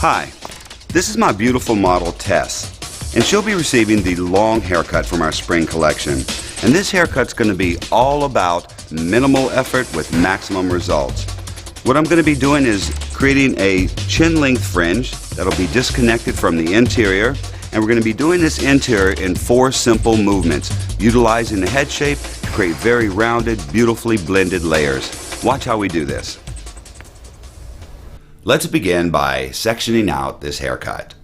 Hi, this is my beautiful model Tess, and she'll be receiving the long haircut from our spring collection. And this haircut's going to be all about minimal effort with maximum results. What I'm going to be doing is creating a chin length fringe that'll be disconnected from the interior, and we're going to be doing this interior in 4 simple movements, utilizing the head shape to create very rounded, beautifully blended layers. Watch how we do this. Let's begin by sectioning out this haircut.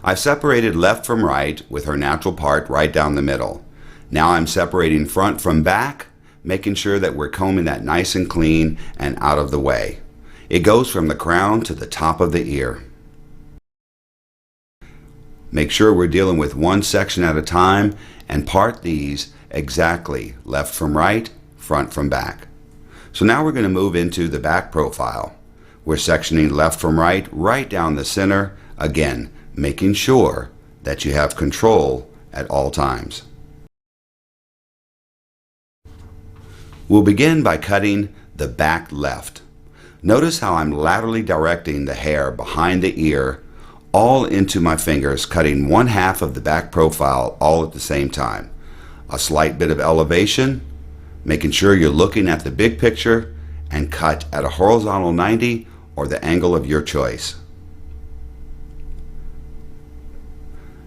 I've separated left from right with her natural part right down the middle. Now I'm separating front from back, making sure that we're combing that nice and clean and out of the way. It goes from the crown to the top of the ear. Make sure we're dealing with one section at a time and part these exactly left from right, front from back. So now we're going to move into the back profile. We're sectioning left from right, right down the center, again, making sure that you have control at all times. We'll begin by cutting the back left. Notice how I'm laterally directing the hair behind the ear all into my fingers, cutting 1/2 of the back profile all at the same time. A slight bit of elevation, making sure you're looking at the big picture, and cut at a horizontal 90 or the angle of your choice.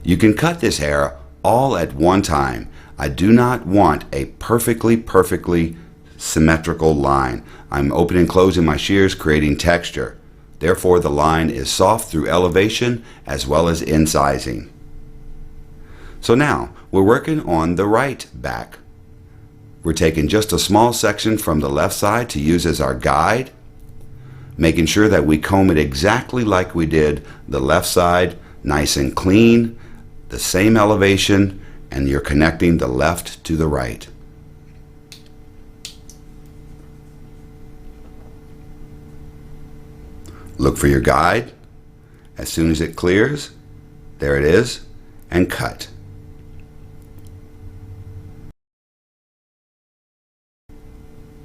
You can cut this hair all at one time. I do not want a perfectly symmetrical line. I'm opening and closing my shears, creating texture. Therefore, the line is soft through elevation as well as incising. So now, we're working on the right back. We're taking just a small section from the left side to use as our guide, making sure that we comb it exactly like we did the left side, nice and clean, the same elevation, and you're connecting the left to the right. Look for your guide. As soon as it clears, there it is, and cut.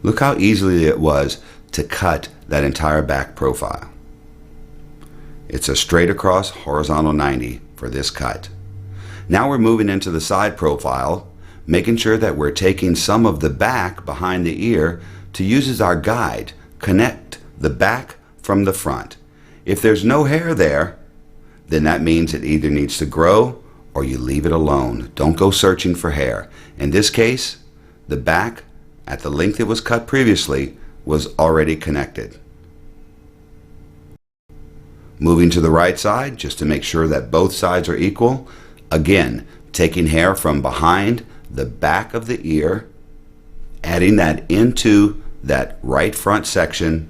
Look how easily it was to cut that entire back profile. It's a straight across horizontal 90 for this cut. Now we're moving into the side profile, making sure that we're taking some of the back behind the ear to use as our guide. Connect the back from the front. If there's no hair there, then that means it either needs to grow or you leave it alone. Don't go searching for hair. In this case, the back at the length it was cut previously was already connected. Moving to the right side just to make sure that both sides are equal. Again, taking hair from behind the back of the ear, adding that into that right front section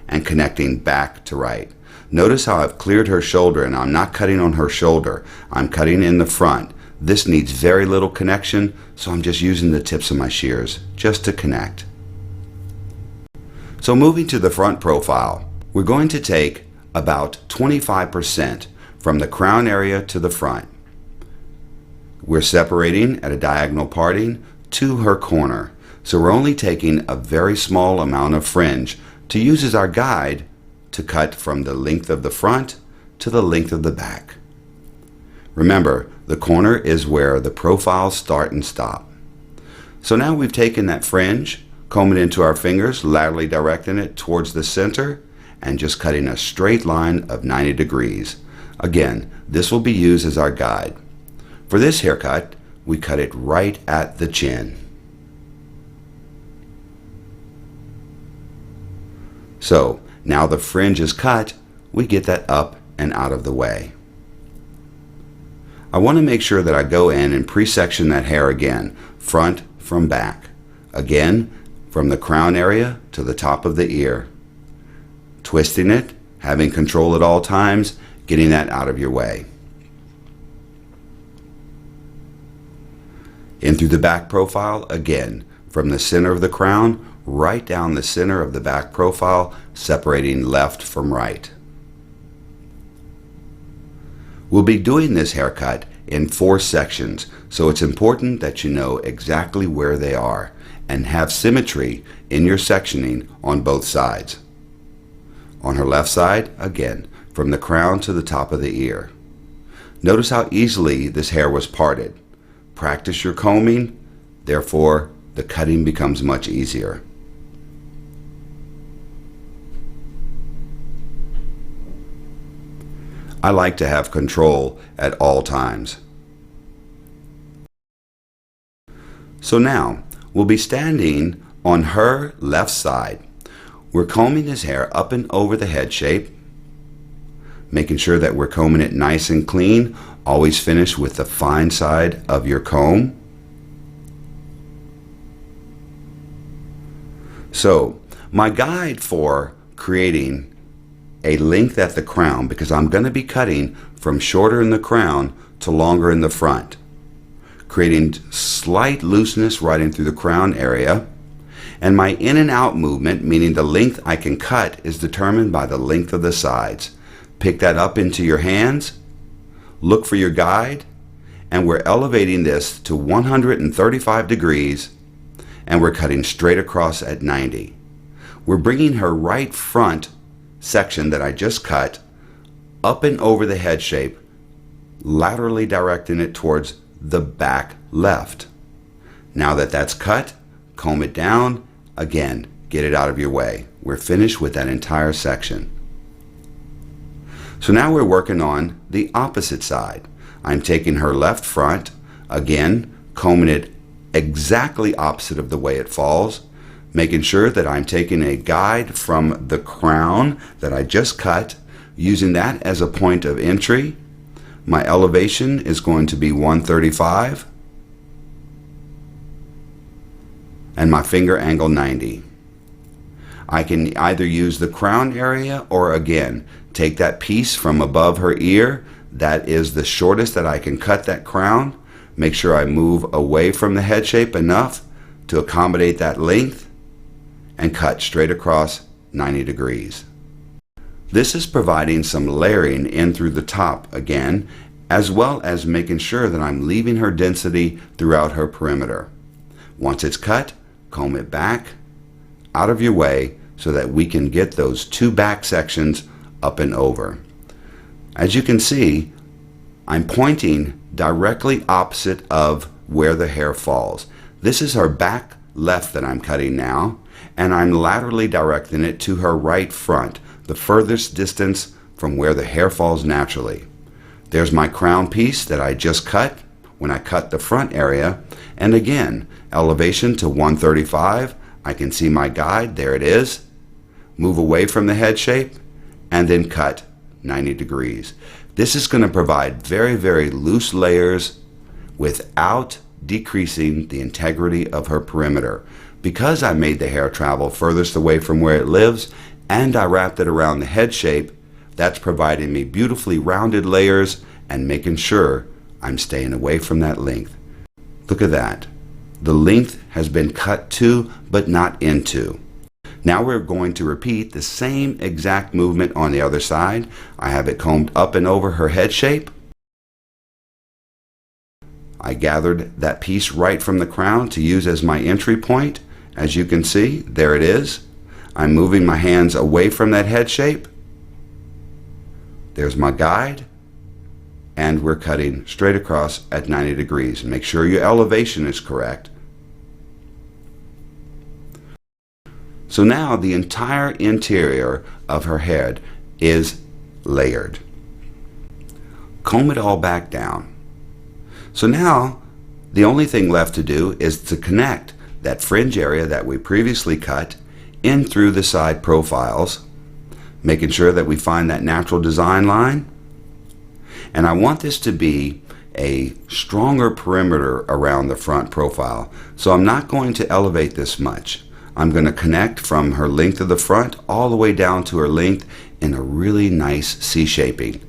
and connecting back to right. Notice how I've cleared her shoulder and I'm not cutting on her shoulder. I'm cutting in the front. This needs very little connection, so I'm just using the tips of my shears just to connect. So moving to the front profile, we're going to take about 25% from the crown area to the front. We're separating at a diagonal parting to her corner. So we're only taking a very small amount of fringe to use as our guide to cut from the length of the front to the length of the back. Remember, the corner is where the profiles start and stop. So now we've taken that fringe, combing it into our fingers, laterally directing it towards the center, and just cutting a straight line of 90 degrees. Again, this will be used as our guide. For this haircut, we cut it right at the chin. So now the fringe is cut, we get that up and out of the way. I want to make sure that I go in and pre-section that hair again, front from back. Again, from the crown area to the top of the ear. Twisting it, having control at all times, getting that out of your way. In through the back profile, again, from the center of the crown, right down the center of the back profile, separating left from right. We'll be doing this haircut in 4 sections, so it's important that you know exactly where they are and have symmetry in your sectioning on both sides. On her left side, again, from the crown to the top of the ear. Notice how easily this hair was parted. Practice your combing, therefore the cutting becomes much easier. I like to have control at all times. So now, we'll be standing on her left side. We're combing his hair up and over the head shape, making sure that we're combing it nice and clean. Always finish with the fine side of your comb. So, my guide for creating a length at the crown, because I'm going to be cutting from shorter in the crown to longer in the front, creating slight looseness running through the crown area. And my in and out movement, meaning the length I can cut, is determined by the length of the sides. Pick that up into your hands, look for your guide, and we're elevating this to 135 degrees, and we're cutting straight across at 90. We're bringing her right front section that I just cut up and over the head shape, laterally directing it towards the back left. Now that that's cut, comb it down, again, get it out of your way. We're finished with that entire section. So now we're working on the opposite side. I'm taking her left front, again, combing it exactly opposite of the way it falls, making sure that I'm taking a guide from the crown that I just cut, using that as a point of entry. My elevation is going to be 135 and my finger angle 90. I can either use the crown area or again take that piece from above her ear. That is the shortest that I can cut that crown. Make sure I move away from the head shape enough to accommodate that length and cut straight across 90 degrees. This is providing some layering in through the top again, as well as making sure that I'm leaving her density throughout her perimeter. Once it's cut, comb it back out of your way so that we can get those two back sections up and over. As you can see, I'm pointing directly opposite of where the hair falls. This is her back left that I'm cutting now, and I'm laterally directing it to her right front, the furthest distance from where the hair falls naturally. There's my crown piece that I just cut when I cut the front area, and again, elevation to 135. I can see my guide, there it is. Move away from the head shape, and then cut 90 degrees. This is going to provide very, very loose layers without decreasing the integrity of her perimeter. Because I made the hair travel furthest away from where it lives and I wrapped it around the head shape, that's providing me beautifully rounded layers and making sure I'm staying away from that length. Look at that. The length has been cut to but not into. Now we're going to repeat the same exact movement on the other side. I have it combed up and over her head shape. I gathered that piece right from the crown to use as my entry point. As you can see, there it is. I'm moving my hands away from that head shape. There's my guide. And we're cutting straight across at 90 degrees. Make sure your elevation is correct. So now the entire interior of her head is layered. Comb it all back down. So now the only thing left to do is to connect that fringe area that we previously cut in through the side profiles, making sure that we find that natural design line. And I want this to be a stronger perimeter around the front profile. So I'm not going to elevate this much. I'm going to connect from her length of the front all the way down to her length in a really nice C shaping.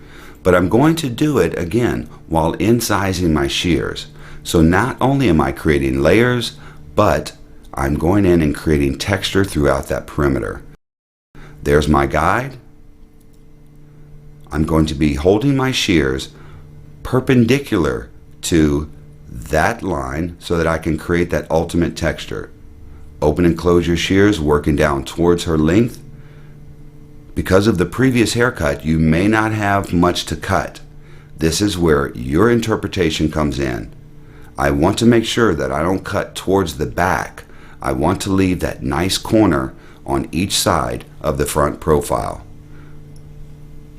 But I'm going to do it again while incising my shears. So not only am I creating layers, but I'm going in and creating texture throughout that perimeter. There's my guide. I'm going to be holding my shears perpendicular to that line so that I can create that ultimate texture. Open and close your shears, working down towards her length. Because of the previous haircut, you may not have much to cut. This is where your interpretation comes in. I want to make sure that I don't cut towards the back. I want to leave that nice corner on each side of the front profile.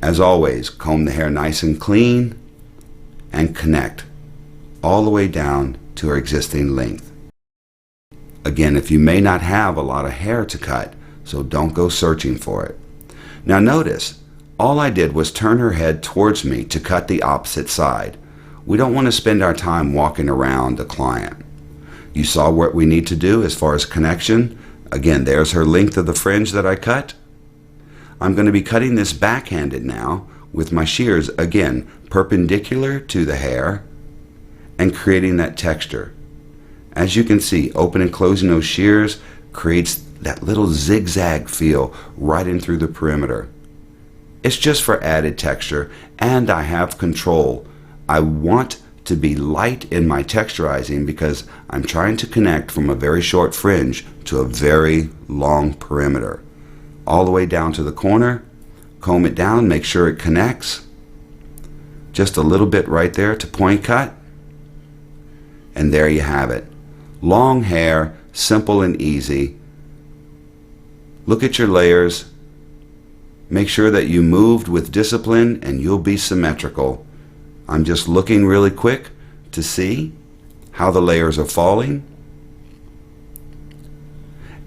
As always, comb the hair nice and clean and connect all the way down to our existing length. Again, if you may not have a lot of hair to cut, so don't go searching for it. Now notice, all I did was turn her head towards me to cut the opposite side. We don't want to spend our time walking around the client. You saw what we need to do as far as connection. Again, there's her length of the fringe that I cut. I'm going to be cutting this backhanded now with my shears, again, perpendicular to the hair and creating that texture. As you can see, open and closing those shears creates that little zigzag feel right in through the perimeter. It's just for added texture, and I have control. I want to be light in my texturizing because I'm trying to connect from a very short fringe to a very long perimeter. All the way down to the corner, comb it down, make sure it connects. Just a little bit right there to point cut. And there you have it. Long hair, simple and easy. Look at your layers. Make sure that you moved with discipline and you'll be symmetrical. I'm just looking really quick to see how the layers are falling.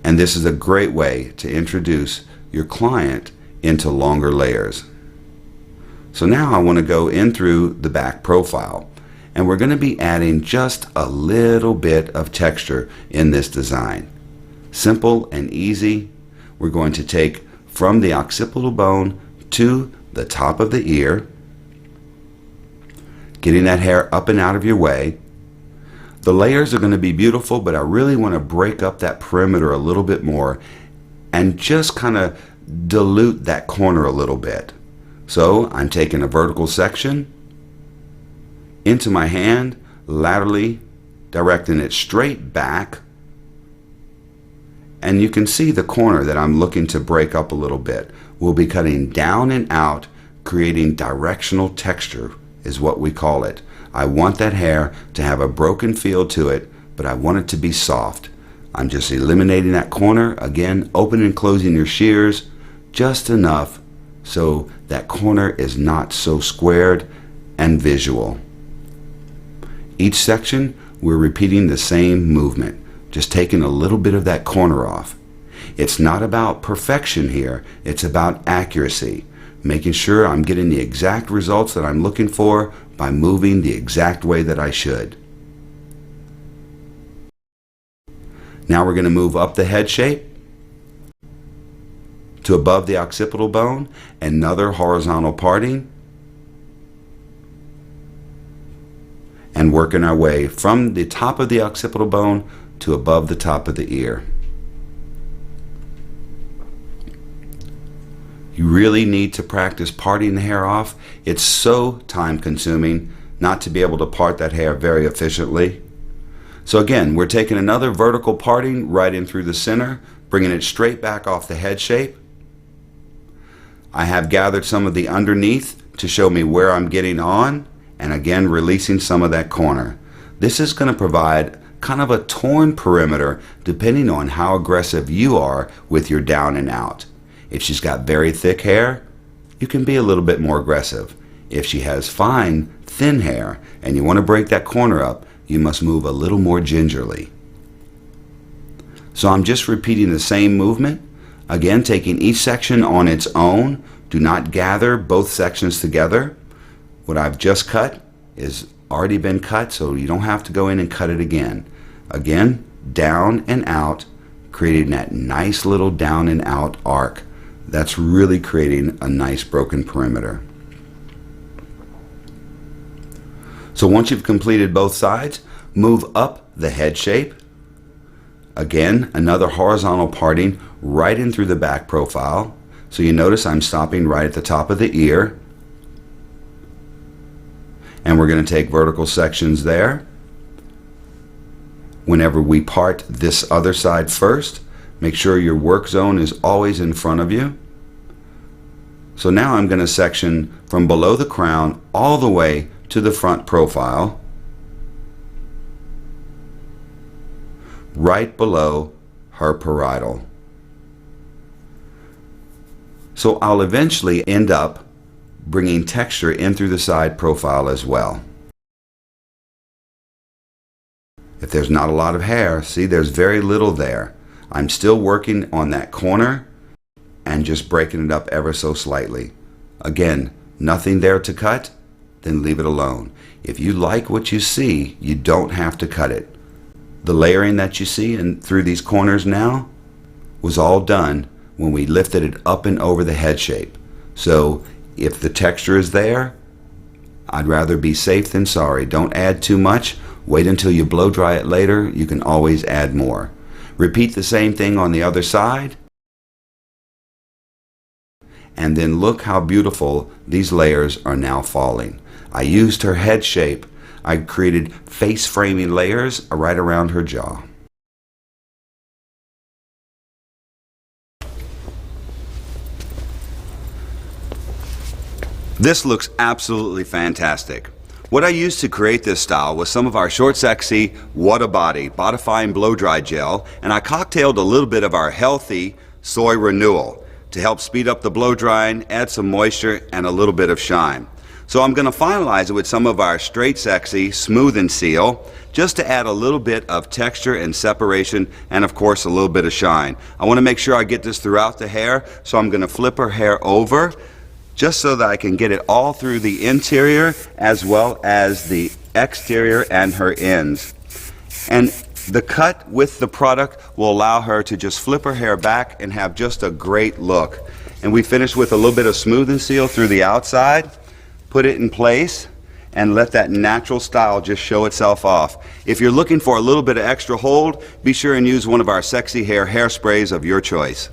And this is a great way to introduce your client into longer layers. So now I want to go in through the back profile, and we're going to be adding just a little bit of texture in this design. Simple and easy. We're going to take from the occipital bone to the top of the ear, getting that hair up and out of your way. The layers are going to be beautiful, but I really want to break up that perimeter a little bit more and just kind of dilute that corner a little bit. So I'm taking a vertical section into my hand, laterally directing it straight back, and you can see the corner that I'm looking to break up a little bit. We'll be cutting down and out, creating directional texture is what we call it. I want that hair to have a broken feel to it, but I want it to be soft. I'm just eliminating that corner, again, opening and closing your shears just enough so that corner is not so squared and visual. Each section, we're repeating the same movement, just taking a little bit of that corner off. It's not about perfection here, it's about accuracy, making sure I'm getting the exact results that I'm looking for by moving the exact way that I should. Now we're going to move up the head shape to above the occipital bone, another horizontal parting, and working our way from the top of the occipital bone to above the top of the ear. You really need to practice parting the hair off. It's so time consuming not to be able to part that hair very efficiently. So again, we're taking another vertical parting right in through the center, bringing it straight back off the head shape. I have gathered some of the underneath to show me where I'm getting on, and again releasing some of that corner. This is going to provide kind of a torn perimeter depending on how aggressive you are with your down and out. If she's got very thick hair, you can be a little bit more aggressive. If she has fine, thin hair and you want to break that corner up, you must move a little more gingerly. So I'm just repeating the same movement, again taking each section on its own. Do not gather both sections together. What I've just cut is already been cut, so you don't have to go in and cut it again. Again, down and out, creating that nice little down and out arc. That's really creating a nice broken perimeter. So once you've completed both sides, move up the head shape. Again, another horizontal parting right in through the back profile. So you notice I'm stopping right at the top of the ear. And we're going to take vertical sections there. Whenever we part this other side first, make sure your work zone is always in front of you. So now I'm going to section from below the crown all the way to the front profile, right below her parietal. So I'll eventually end up bringing texture in through the side profile as well. If there's not a lot of hair, see, there's very little there. I'm still working on that corner and just breaking it up ever so slightly. Again, nothing there to cut, then leave it alone. If you like what you see, you don't have to cut it. The layering that you see through these corners now was all done when we lifted it up and over the head shape. So if the texture is there, I'd rather be safe than sorry. Don't add too much. Wait until you blow dry it later. You can always add more. Repeat the same thing on the other side. And then look how beautiful these layers are now falling. I used her head shape. I created face framing layers right around her jaw. This looks absolutely fantastic. What I used to create this style was some of our Short Sexy What a Body Bodifying Blow Dry Gel, and I cocktailed a little bit of our Healthy Soy Renewal to help speed up the blow drying, add some moisture, and a little bit of shine. So I'm going to finalize it with some of our Straight Sexy Smooth and Seal, just to add a little bit of texture and separation, and of course a little bit of shine. I want to make sure I get this throughout the hair, so I'm going to flip her hair over, just so that I can get it all through the interior as well as the exterior and her ends. And the cut with the product will allow her to just flip her hair back and have just a great look. And we finish with a little bit of Smooth and Seal through the outside, put it in place, and let that natural style just show itself off. If you're looking for a little bit of extra hold, be sure and use one of our Sexy Hair hairsprays of your choice.